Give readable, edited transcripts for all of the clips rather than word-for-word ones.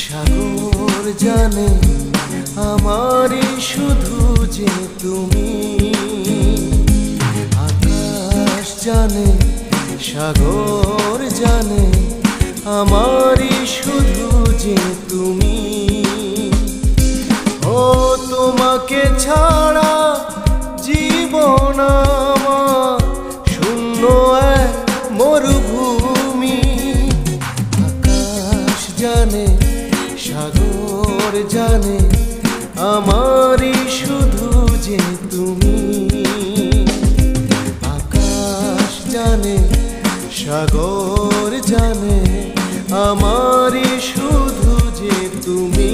সাগর জানে আমারই শুধু যে তুমি। আকাশ জানে সাগর জানে আমারই শুধু যে তুমি। ও তোমাকে ছাড়া জীবন আমার শূন্য এক মরুভূমি। আকাশ জানে সাগর জানে আমারই শুধু যে তুমি। আকাশ জানে সাগর জানে আমারই শুধু যে তুমি।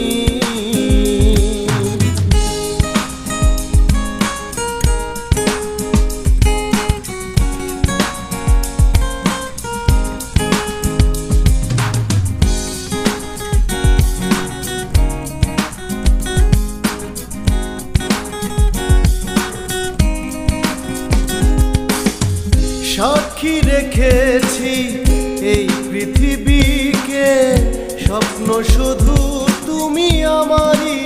সাক্ষী রেখেছি এই পৃথিবীকে, স্বপ্ন শুধু তুমি আমারই।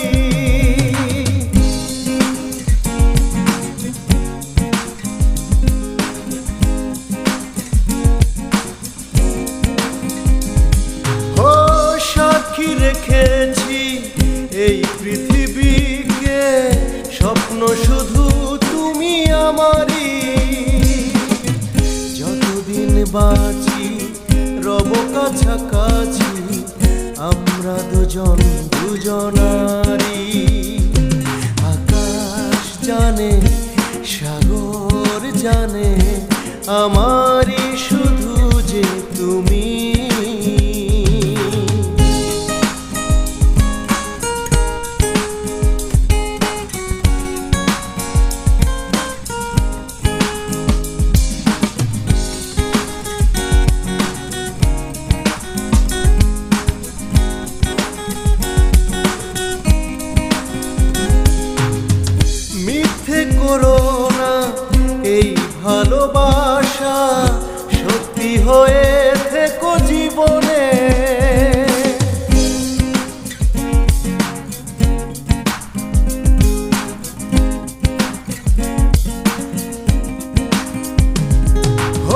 ও সাক্ষী রেখেছি এই পৃথিবীকে, স্বপ্ন শুধু তুমি আমারই। বাঁচি রব কাছাকাছি আমরা দুজন দুজনারি। আকাশ জানে সাগর জানে আমারই শুধু যে তুমি। করো না এই ভালোবাসা, সত্যি হয়ে থেকো জীবনে।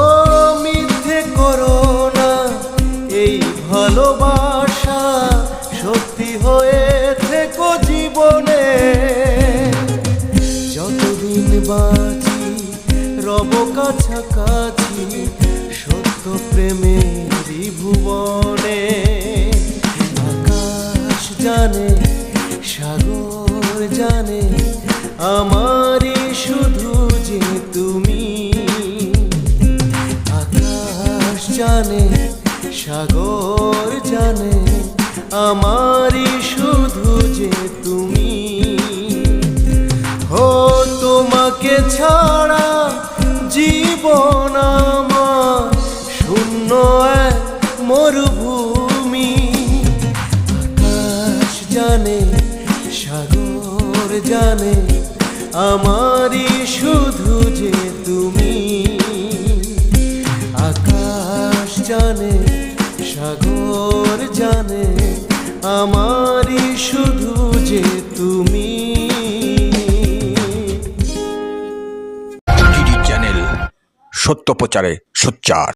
ও মিথ্যে করো না এই ভালোবাসা, সত্যি হয়ে থেকো জীবনে। যতদিন বাঁচি রব কাছাকাছি সত্য প্রেমেরই ভুবনে। আকাশ জানে সাগর জানে আমারই শুধু যে তুমি। আকাশ জানে সাগর জানে আমারই শুধু যে তুমি। ও তোমাকে ছাড়া জীবন আমার শূন্য এক মরুভূমি। আকাশ জানে সাগর জানে আমারই শুধু যে তুমি। আকাশ জানে সাগর জানে আমারই শুধু যে তুমি। সত্য প্রচারে সোচ্চার।